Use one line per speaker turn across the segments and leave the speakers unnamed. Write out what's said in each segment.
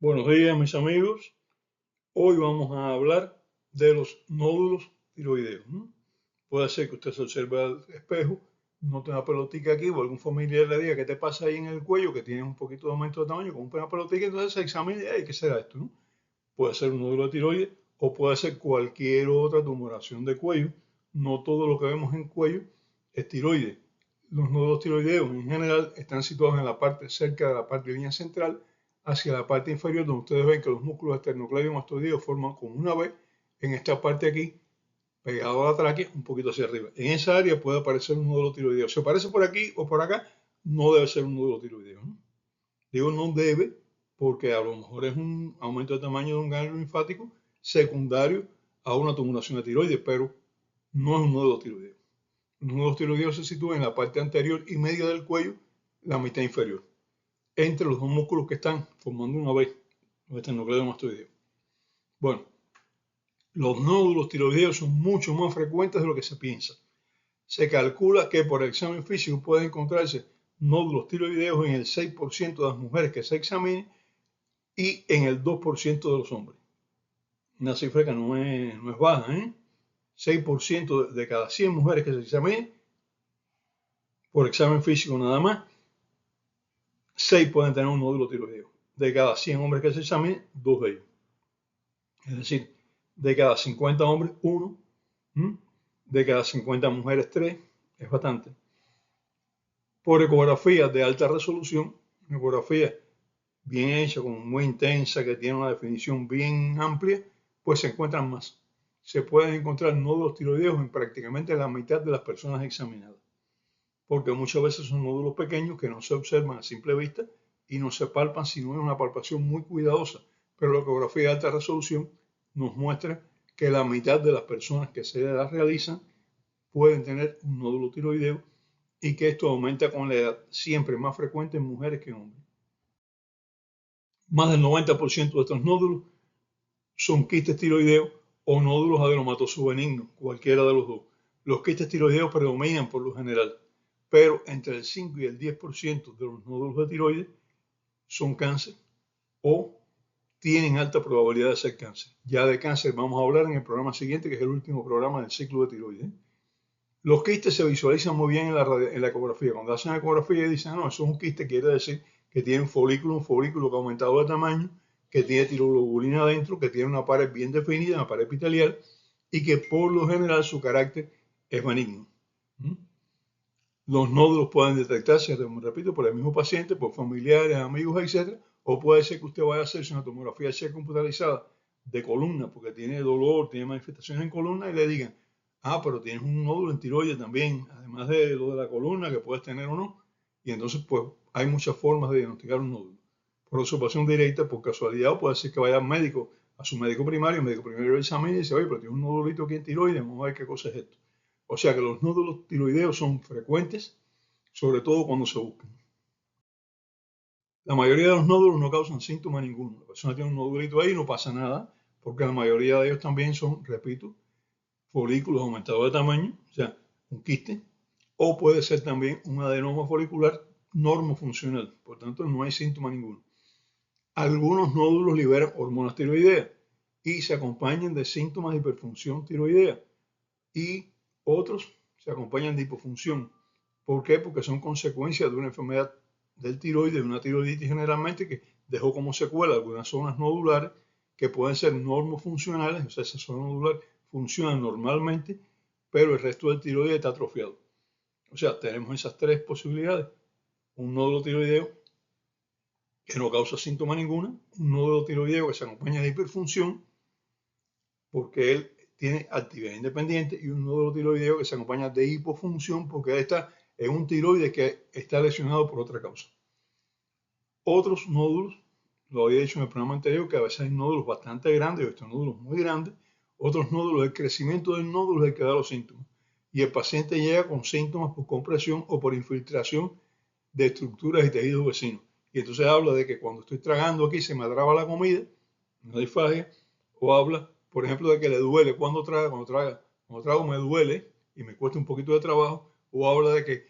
Buenos días, mis amigos. Hoy vamos a hablar de los nódulos tiroideos, ¿no? Puede ser que usted se observe al espejo, no tenga pelotica aquí, o algún familiar le diga qué te pasa ahí en el cuello, que tienes un poquito de aumento de tamaño con una pelotica, entonces se examina y ay, ¿qué será esto, no? Puede ser un nódulo de tiroides o puede ser cualquier otra tumoración de cuello. No todo lo que vemos en cuello es tiroides. Los nódulos tiroideos en general están situados en la parte cerca de la parte de línea central, hacia la parte inferior, donde ustedes ven que los músculos esternocleidomastoideos forman como una V en esta parte aquí, pegado a la tráquea, un poquito hacia arriba. En esa área puede aparecer un nódulo tiroideo. Si aparece por aquí o por acá, no debe ser un nódulo tiroideo, ¿no? Digo no debe porque a lo mejor es un aumento de tamaño de un ganglio linfático secundario a una tumoración de tiroides, pero no es un nódulo tiroideo. Los nódulos tiroideos se sitúan en la parte anterior y media del cuello, la mitad inferior, entre los dos músculos que están formando una V, los esternocleidomastoideos. Bueno, los nódulos tiroideos son mucho más frecuentes de lo que se piensa. Se calcula que por examen físico puede encontrarse nódulos tiroideos en el 6% de las mujeres que se examinen y en el 2% de los hombres. Una cifra que no es baja, ¿eh? 6% de cada 100 mujeres que se examinen, por examen físico nada más, 6 pueden tener un nódulo tiroideo. De cada 100 hombres que se examinen, 2 de ellos. Es decir, de cada 50 hombres, 1. De cada 50 mujeres, 3. Es bastante. Por ecografía de alta resolución, una ecografía bien hecha, como muy intensa, que tiene una definición bien amplia, pues se encuentran más. Se pueden encontrar nódulos tiroideos en prácticamente la mitad de las personas examinadas, porque muchas veces son nódulos pequeños que no se observan a simple vista y no se palpan sino en una palpación muy cuidadosa, pero la ecografía de alta resolución nos muestra que la mitad de las personas que se las realizan pueden tener un nódulo tiroideo y que esto aumenta con la edad, siempre más frecuente en mujeres que en hombres. Más del 90% de estos nódulos son quistes tiroideos o nódulos adenomatosos benignos, cualquiera de los dos. Los quistes tiroideos predominan por lo general, pero entre el 5 y el 10% de los nódulos de tiroides son cáncer o tienen alta probabilidad de ser cáncer. Ya de cáncer vamos a hablar en el programa siguiente, que es el último programa del ciclo de tiroides. Los quistes se visualizan muy bien en la ecografía. Cuando hacen la ecografía y dicen, no, eso es un quiste, quiere decir que tiene un folículo que ha aumentado de tamaño, que tiene tiroglobulina adentro, que tiene una pared bien definida, una pared epitelial, y que por lo general su carácter es benigno. Los nódulos pueden detectarse, repito, por el mismo paciente, por familiares, amigos, etc. O puede ser que usted vaya a hacerse una tomografía computarizada de columna, porque tiene dolor, tiene manifestaciones en columna, y le digan, pero tienes un nódulo en tiroides también, además de lo de la columna que puedes tener o no. Y entonces, pues, hay muchas formas de diagnosticar un nódulo. Por observación directa, por casualidad, o puede ser que vaya al médico, a su médico primario, el médico primario lo examina y dice, oye, pero tienes un nódulito aquí en tiroides, vamos a ver qué cosa es esto. O sea que los nódulos tiroideos son frecuentes, sobre todo cuando se buscan. La mayoría de los nódulos no causan síntomas ninguno. La persona tiene un nódulito ahí y no pasa nada, porque la mayoría de ellos también son, repito, folículos aumentados de tamaño, o sea, un quiste, o puede ser también un adenoma folicular normofuncional, por tanto no hay síntoma ninguno. Algunos nódulos liberan hormonas tiroideas y se acompañan de síntomas de hiperfunción tiroidea y otros se acompañan de hipofunción. ¿Por qué? Porque son consecuencias de una enfermedad del tiroides, de una tiroiditis generalmente que dejó como secuela algunas zonas nodulares que pueden ser normofuncionales, o sea, esa zona nodular funciona normalmente, pero el resto del tiroides está atrofiado. O sea, tenemos esas tres posibilidades. Un nódulo tiroideo que no causa síntoma ninguna, un nódulo tiroideo que se acompaña de hiperfunción, porque él tiene actividad independiente, y un nódulo tiroideo que se acompaña de hipofunción, porque él está en un tiroides que está lesionado por otra causa. Otros nódulos, lo había dicho en el programa anterior, que a veces hay nódulos bastante grandes, o estos nódulos muy grandes, otros nódulos, el crecimiento del nódulo es el que da los síntomas. Y el paciente llega con síntomas por compresión o por infiltración de estructuras y tejidos vecinos. Y entonces habla de que cuando estoy tragando aquí se me atraba la comida, una disfagia, o habla, por ejemplo, de que le duele cuando trago me duele y me cuesta un poquito de trabajo, o habla de que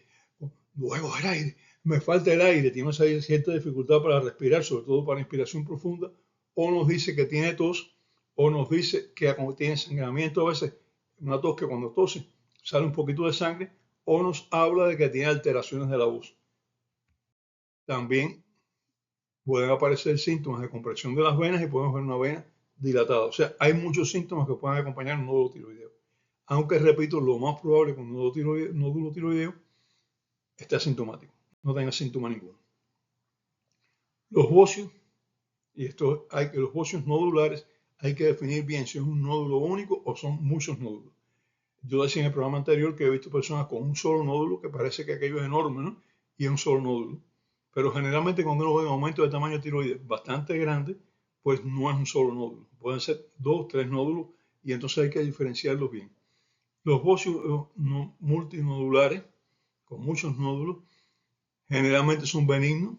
luego el aire, me falta el aire, tiene cierta dificultad para respirar, sobre todo para inspiración profunda, o nos dice que tiene tos, o nos dice que tiene sangramiento a veces, una tos que cuando tose sale un poquito de sangre, o nos habla de que tiene alteraciones de la voz. También pueden aparecer síntomas de compresión de las venas y podemos ver una vena dilatada. O sea, hay muchos síntomas que pueden acompañar un nódulo tiroideo. Aunque, repito, lo más probable con un nódulo tiroideo esté asintomático, no tenga síntoma ninguno. Los bocios, y los bocios nodulares hay que definir bien si es un nódulo único o son muchos nódulos. Yo decía en el programa anterior que he visto personas con un solo nódulo que parece que aquello es enorme, ¿no? Y es un solo nódulo. Pero generalmente cuando uno ve un aumento de tamaño de tiroides bastante grande, pues no es un solo nódulo. Pueden ser 2, 3 nódulos y entonces hay que diferenciarlos bien. Los bocios multinodulares, con muchos nódulos, generalmente son benignos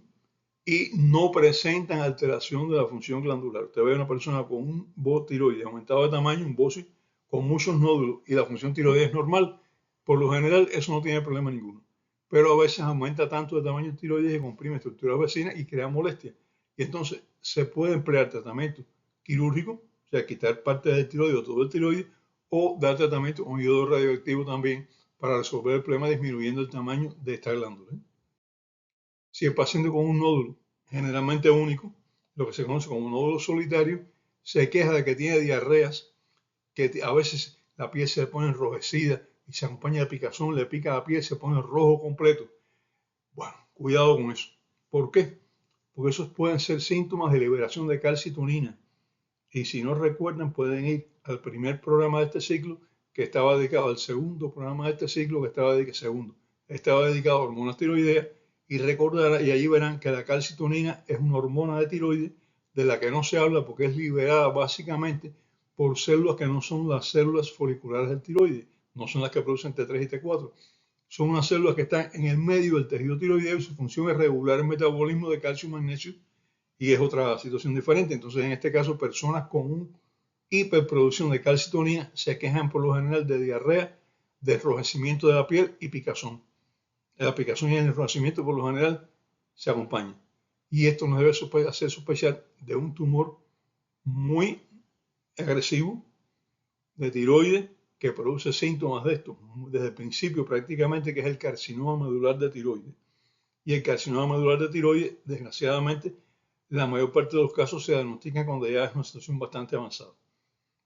y no presentan alteración de la función glandular. Usted ve a una persona con un tiroides aumentado de tamaño, un bocio con muchos nódulos y la función tiroidea es normal, por lo general eso no tiene problema ninguno. Pero a veces aumenta tanto de tamaño el tiroides que comprime estructuras vecinas y crea molestia. Y entonces se puede emplear tratamiento quirúrgico, o sea, quitar parte del tiroides o todo el tiroides, o dar tratamiento con iodo radioactivo también para resolver el problema disminuyendo el tamaño de esta glándula. Si el paciente con un nódulo generalmente único, lo que se conoce como un nódulo solitario, se queja de que tiene diarreas, que a veces la piel se le pone enrojecida y se acompaña de picazón, le pica la piel, se pone rojo completo. Bueno, cuidado con eso. ¿Por qué? Porque esos pueden ser síntomas de liberación de calcitonina. Y si no recuerdan, pueden ir al primer programa de este ciclo, que estaba dedicado al segundo programa de este ciclo, que estaba dedicado a hormonas tiroideas, y recordarán, y allí verán que la calcitonina es una hormona de tiroides de la que no se habla porque es liberada básicamente por células que no son las células foliculares del tiroides, no son las que producen T3 y T4. Son unas células que están en el medio del tejido tiroideo y su función es regular el metabolismo de calcio y magnesio y es otra situación diferente. Entonces, en este caso, personas con una hiperproducción de calcitonina se quejan por lo general de diarrea, de enrojecimiento de la piel y picazón. La picazón y el enrojecimiento por lo general se acompañan. Y esto nos debe hacer sospechar de un tumor muy agresivo de tiroides que produce síntomas de esto desde el principio prácticamente, que es el carcinoma medular de tiroides. Y el carcinoma medular de tiroides, desgraciadamente, la mayor parte de los casos se diagnostican cuando ya es una situación bastante avanzada.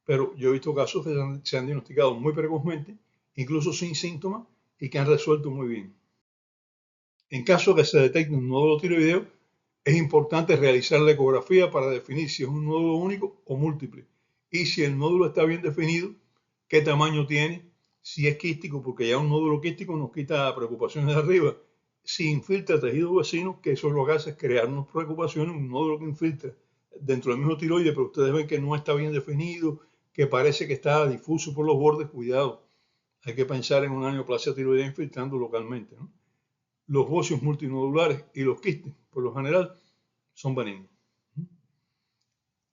Pero yo he visto casos que se han diagnosticado muy precozmente, incluso sin síntomas, y que han resuelto muy bien. En caso de que se detecte un nódulo tiroideo, es importante realizar la ecografía para definir si es un nódulo único o múltiple. Y si el nódulo está bien definido, qué tamaño tiene, si es quístico, porque ya un nódulo quístico nos quita preocupaciones de arriba. Si infiltra tejido vecino, que eso lo que hace es crearnos preocupaciones, un nódulo que infiltra dentro del mismo tiroide, pero ustedes ven que no está bien definido, que parece que está difuso por los bordes, cuidado. Hay que pensar en una neoplasia tiroidea infiltrando localmente, ¿no? Los bocios multinodulares y los quistes, por lo general, son benignos.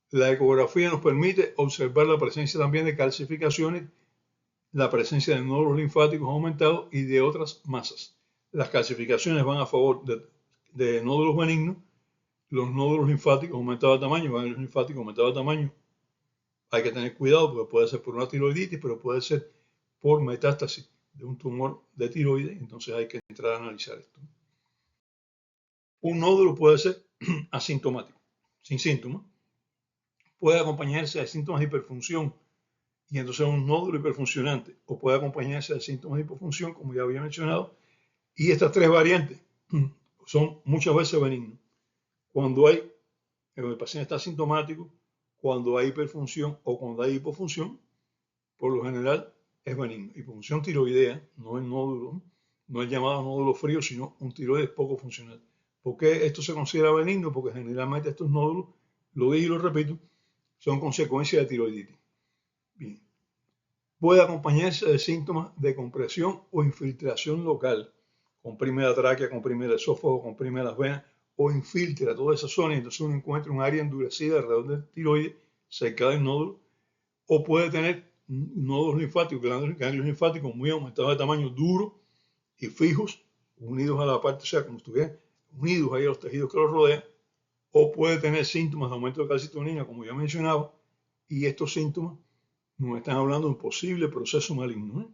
La ecografía nos permite observar la presencia también de calcificaciones, la presencia de nódulos linfáticos aumentados y de otras masas. Las calcificaciones van a favor de nódulos benignos, los nódulos linfáticos aumentados de tamaño, ganglios linfáticos aumentados de tamaño. Hay que tener cuidado porque puede ser por una tiroiditis, pero puede ser por metástasis de un tumor de tiroides, entonces hay que entrar a analizar esto. Un nódulo puede ser asintomático, sin síntomas. Puede acompañarse de síntomas de hiperfunción y entonces un nódulo hiperfuncionante, o puede acompañarse de síntomas de hipofunción, como ya había mencionado. Y estas tres variantes son muchas veces benignas. Cuando el paciente está asintomático, cuando hay hiperfunción o cuando hay hipofunción, por lo general es benigno. Hipofunción tiroidea, no el nódulo, no el llamado nódulo frío, sino un tiroides poco funcional. ¿Por qué esto se considera benigno? Porque generalmente estos nódulos, lo dije y lo repito, son consecuencia de tiroiditis. Bien. Puede acompañarse de síntomas de compresión o infiltración local. Comprime la tráquea, comprime el esófago, comprime las venas o infiltra toda esa zona y entonces uno encuentra un área endurecida alrededor del tiroides, cerca del nódulo, o puede tener nódulos linfáticos, ganglios linfáticos muy aumentados de tamaño, duros y fijos, unidos a la parte, o sea, como estuvieran unidos ahí a los tejidos que los rodean, o puede tener síntomas de aumento de calcitonina, como ya mencionaba, y estos síntomas nos están hablando de un posible proceso maligno, ¿eh?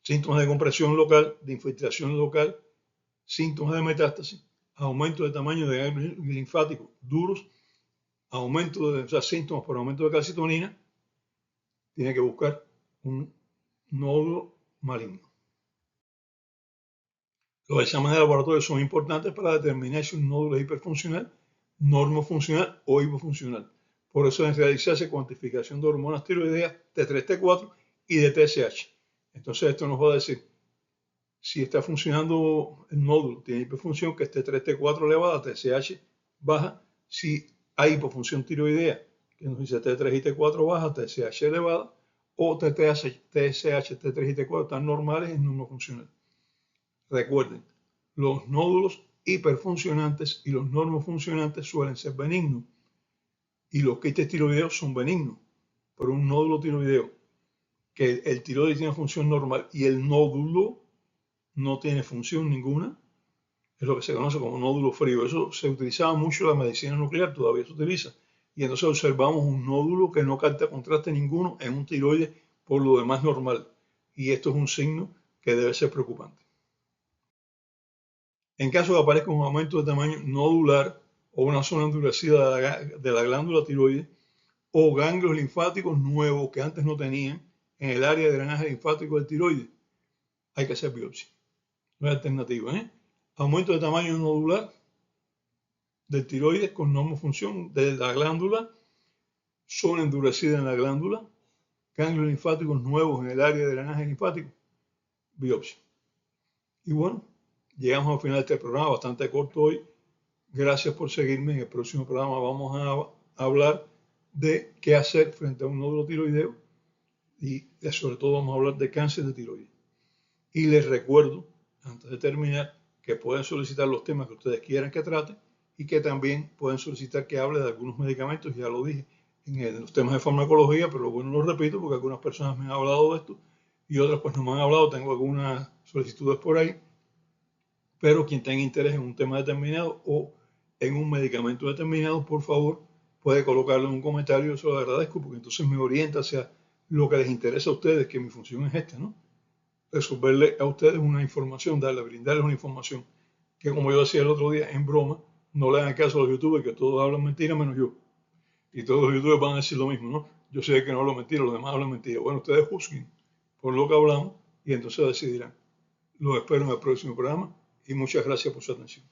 Síntomas de compresión local, de infiltración local, síntomas de metástasis, aumento de tamaño de ganglios linfáticos duros, aumento de, o sea, síntomas por aumento de calcitonina, tiene que buscar un nódulo maligno. Los exámenes de laboratorio son importantes para determinar si un nódulo es hiperfuncional, normofuncional o hipofuncional. Por eso debe realizarse cuantificación de hormonas tiroideas T3, T4 y de TSH. Entonces esto nos va a decir si está funcionando el nódulo, tiene hiperfunción, que es T3, T4 elevada, TSH baja. Si hay hipofunción tiroidea, que nos dice T3 y T4 baja, TSH elevada, o TSH, T3 y T4 están normales en normofuncional. Recuerden, los nódulos hiperfuncionantes y los normofuncionantes suelen ser benignos y los quistes tiroideos son benignos, pero un nódulo tiroideo que el tiroides tiene función normal y el nódulo no tiene función ninguna, es lo que se conoce como nódulo frío. Eso se utilizaba mucho en la medicina nuclear, todavía se utiliza. Y entonces observamos un nódulo que no capta contraste ninguno en un tiroides por lo demás normal. Y esto es un signo que debe ser preocupante. En caso de que aparezca un aumento de tamaño nodular o una zona endurecida de la glándula tiroides o ganglios linfáticos nuevos que antes no tenían en el área de drenaje linfático del tiroides, hay que hacer biopsia. No hay alternativa, ¿eh? Aumento de tamaño nodular del tiroides con normofunción de la glándula, zona endurecida en la glándula, ganglios linfáticos nuevos en el área de drenaje linfático, biopsia. Y bueno, llegamos al final de este programa, bastante corto hoy. Gracias por seguirme. En el próximo programa vamos a hablar de qué hacer frente a un nódulo tiroideo y sobre todo vamos a hablar de cáncer de tiroides. Y les recuerdo, antes de terminar, que pueden solicitar los temas que ustedes quieran que trate y que también pueden solicitar que hable de algunos medicamentos, ya lo dije, en los temas de farmacología, pero bueno, lo repito porque algunas personas me han hablado de esto y otras pues no me han hablado, tengo algunas solicitudes por ahí, pero quien tenga interés en un tema determinado o en un medicamento determinado, por favor, puede colocarlo en un comentario, eso lo agradezco porque entonces me orienta hacia lo que les interesa a ustedes, que mi función es esta, ¿no? Resolverle a ustedes una información, brindarles una información que, como yo decía el otro día en broma, no le hagan caso a los youtubers que todos hablan mentira menos yo. Y todos los youtubers van a decir lo mismo, ¿no? Yo sé que no hablo mentira, los demás hablan mentira. Bueno, ustedes juzguen por lo que hablamos y entonces decidirán. Los espero en el próximo programa y muchas gracias por su atención.